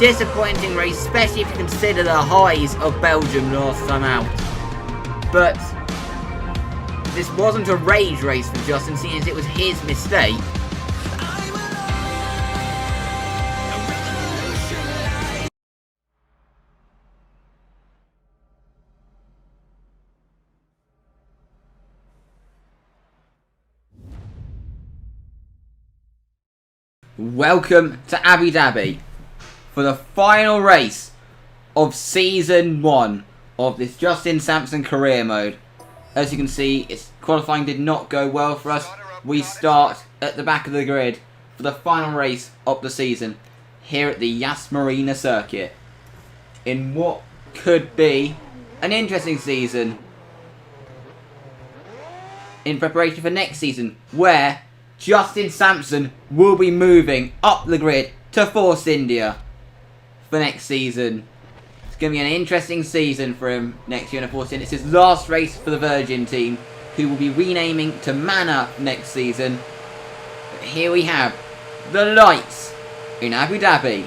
disappointing race, especially if you consider the highs of Belgium last time out. But this wasn't a rage race for Justin, seeing as it was his mistake. Welcome to Abu Dhabi for the final race of Season 1 of this Justin Sampson career mode. As you can see, its qualifying did not go well for us. We start at the back of the grid for the final race of the season here at the Yas Marina circuit in what could be an interesting season in preparation for next season, where Justin Sampson will be moving up the grid to Force India for next season. It's going to be an interesting season for him next year in Force India. It's his last race for the Virgin team, who will be renaming to Mana next season. But here we have the lights in Abu Dhabi.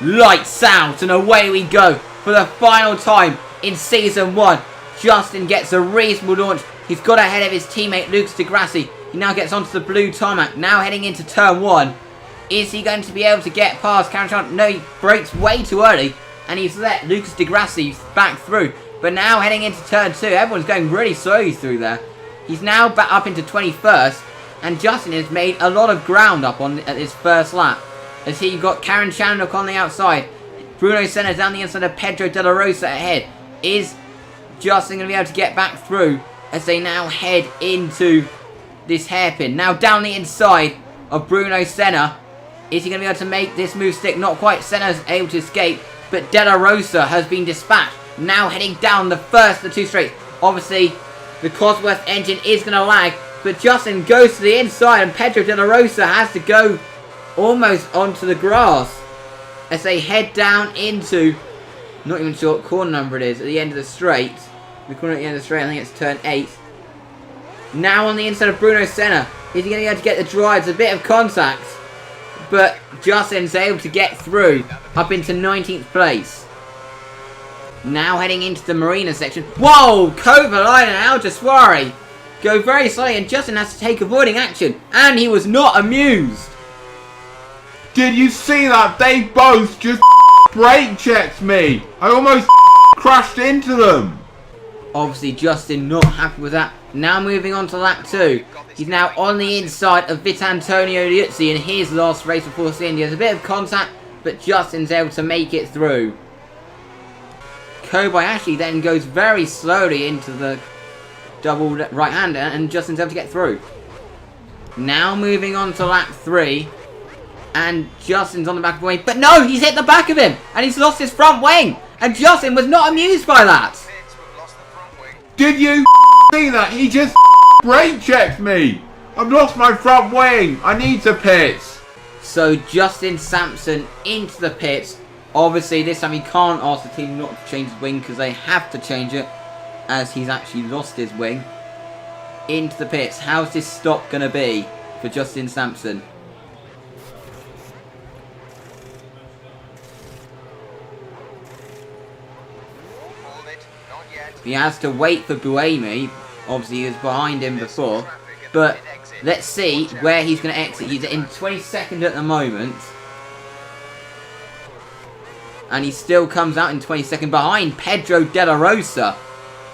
Lights out and away we go for the final time in Season 1. Justin gets a reasonable launch. He's got ahead of his teammate Lucas Di Grassi. He now gets onto the blue tarmac, now heading into turn 1. Is he going to be able to get past Cameron? No, he brakes way too early, and he's let Lucas Di Grassi back through. But now heading into turn 2, everyone's going really slowly through there. He's now back up into 21st, and Justin has made a lot of ground up at his first lap, as he got Karen Chandler on the outside. Bruno Senna down the inside of Pedro De La Rosa ahead. Is Justin going to be able to get back through as they now head into this hairpin? Now down the inside of Bruno Senna. Is he going to be able to make this move stick? Not quite. Senna's able to escape, but De La Rosa has been dispatched. Now heading down the first of the two straights. Obviously, the Cosworth engine is going to lag, but Justin goes to the inside, and Pedro De La Rosa has to go almost onto the grass as they head down into, not even sure what corner number it is, at the end of the straight. The corner at the end of the straight, I think it's turn 8. Now on the inside of Bruno Senna. Is he going to be able to get the drives? A bit of contact. But Justin's able to get through up into 19th place. Now heading into the Marina section. Whoa! Kovalainen and Al Jaswari go very slowly, and Justin has to take avoiding action. And he was not amused. Did you see that? They both just brake checked me. I almost crashed into them. Obviously, Justin not happy with that. Now moving on to lap 2. He's now on the inside of Vitantonio Liuzzi in his last race for Force India. There's a bit of contact, but Justin's able to make it through. Kobayashi then goes very slowly into the double right-hander, and Justin's able to get through. Now moving on to lap 3. And Justin's on the back of the wing. But no, he's hit the back of him, and he's lost his front wing. And Justin was not amused by that. Did you see that? He just brake checked me. I've lost my front wing. I need to pits. So Justin Sampson into the pits. Obviously this time he can't ask the team not to change his wing, because they have to change it, as he's actually lost his wing. Into the pits. How's this stop going to be for Justin Sampson? He has to wait for Buemi. Obviously, he was behind him before. But let's see where he's going to exit. He's in 22nd at the moment. And he still comes out in 22nd behind Pedro De La Rosa,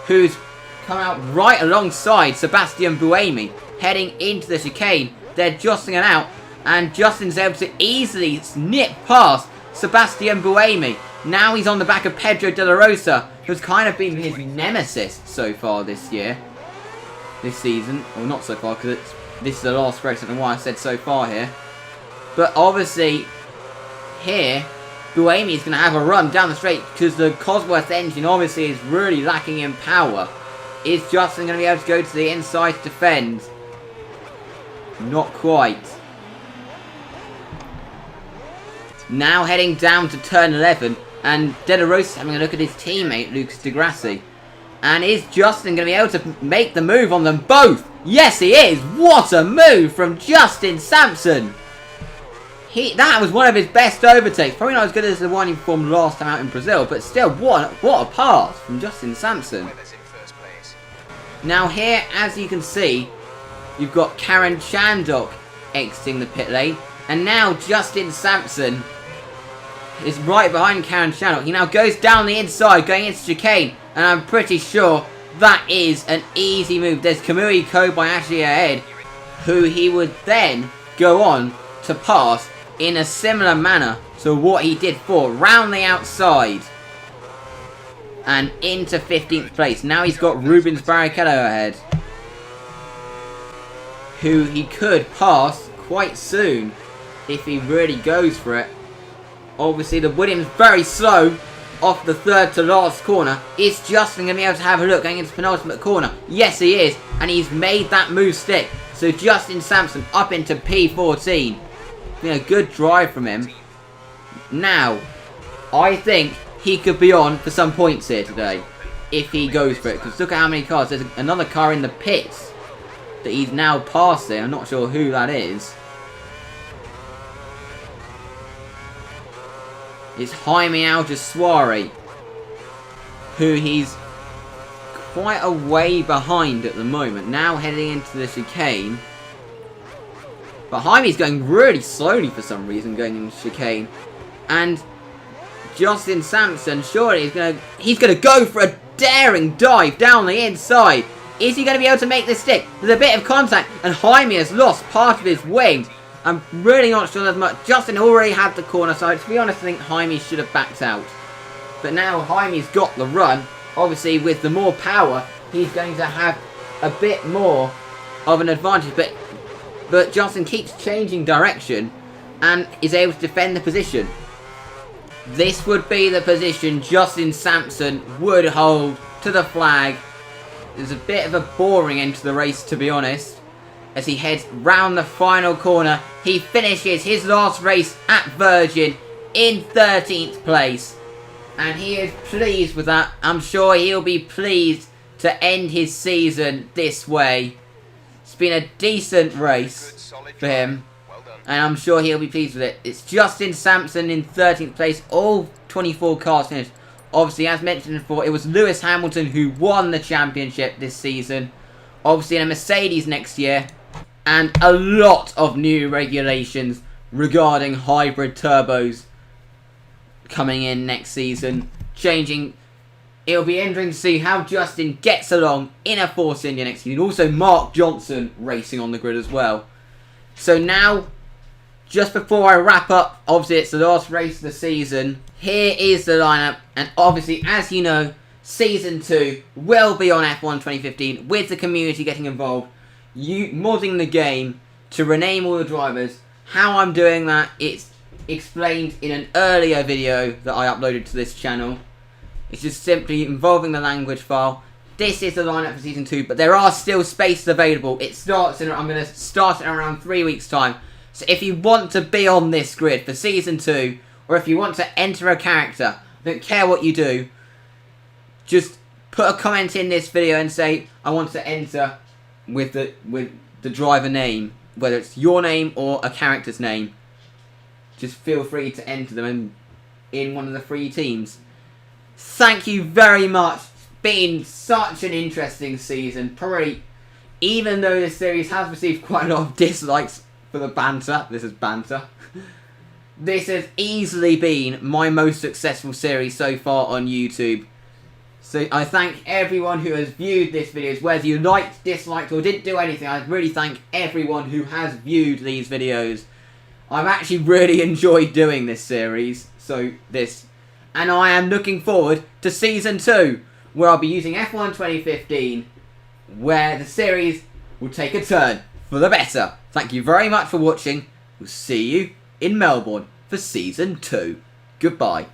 who's come out right alongside Sebastian Buemi, heading into the chicane. They're jostling it out, and Justin's able to easily snip past Sebastian Buemi. Now he's on the back of Pedro De La Rosa, who's kind of been his nemesis so far this season. Well, not so far, because this is the last race. I don't know why I said so far here. But obviously, here, Buemi is going to have a run down the straight, because the Cosworth engine obviously is really lacking in power. Is Justin going to be able to go to the inside to defend? Not quite. Now heading down to turn 11, and De La Rosa having a look at his teammate Lucas Di Grassi. And is Justin going to be able to make the move on them both? Yes, he is! What a move from Justin Sampson! That was one of his best overtakes. Probably not as good as the one he performed last time out in Brazil, but still, what a pass from Justin Sampson. Now here, as you can see, you've got Karen Chandok exiting the pit lane, and now Justin Sampson is right behind Karen Chandok. He now goes down the inside, going into chicane, and I'm pretty sure that is an easy move. There's Kamui Kobayashi ahead, who he would then go on to pass in a similar manner to what he did for, round the outside and into 15th place. Now he's got Rubens Barrichello ahead, who he could pass quite soon if he really goes for it. Obviously the Williams very slow off the third to last corner. Is Justin going to be able to have a look going into penultimate corner? Yes he is, and he's made that move stick. So Justin Sampson up into P14. Good drive from him. Now, I think he could be on for some points here today, if he goes for it. Because look at how many cars. There's another car in the pits that he's now passing. I'm not sure who that is. It's Jaime Alguersuari, who he's quite a way behind at the moment. Now heading into the chicane. But Jaime's going really slowly for some reason going into chicane. And Justin Sampson, surely he's gonna go for a daring dive down the inside. Is he going to be able to make this stick? There's a bit of contact, and Jaime has lost part of his wing. I'm really not sure there's much. Justin already had the corner side. To be honest, I think Jaime should have backed out. But now Jaime's got the run. Obviously, with the more power, he's going to have a bit more of an advantage. But Justin keeps changing direction and is able to defend the position. This would be the position Justin Sampson would hold to the flag. There's a bit of a boring end to the race, to be honest. As he heads round the final corner, he finishes his last race at Virgin in 13th place. And he is pleased with that. I'm sure he'll be pleased to end his season this way. It's been a decent race for him, and I'm sure he'll be pleased with it. It's Justin Sampson in 13th place, all 24 cars finished. Obviously, as mentioned before, it was Lewis Hamilton who won the championship this season. Obviously in a Mercedes next year. And a lot of new regulations regarding hybrid turbos coming in next season. Changing. It'll be interesting to see how Justin gets along in a Force India next season. Also, Mark Johnson racing on the grid as well. So now, just before I wrap up, obviously it's the last race of the season. Here is the lineup. And obviously, as you know, Season 2 will be on F1 2015 with the community getting involved. Modding the game to rename all the drivers. How I'm doing that, it's explained in an earlier video that I uploaded to this channel. It's just simply involving the language file. This is the lineup for Season 2, but there are still spaces available. It starts in, I'm going to start in around 3 weeks' time. So if you want to be on this grid for Season 2, or if you want to enter a character, I don't care what you do, just put a comment in this video and say, I want to enter with the driver name, whether it's your name or a character's name. Just feel free to enter them in one of the 3 teams. Thank you very much. It's been such an interesting season. Probably, even though this series has received quite a lot of dislikes for the banter. This is banter. This has easily been my most successful series so far on YouTube. So I thank everyone who has viewed this video, whether you liked, disliked, or didn't do anything. I really thank everyone who has viewed these videos. I've actually really enjoyed doing this series. And I am looking forward to Season 2, where I'll be using F1 2015, where the series will take a turn for the better. Thank you very much for watching. We'll see you in Melbourne for Season 2. Goodbye.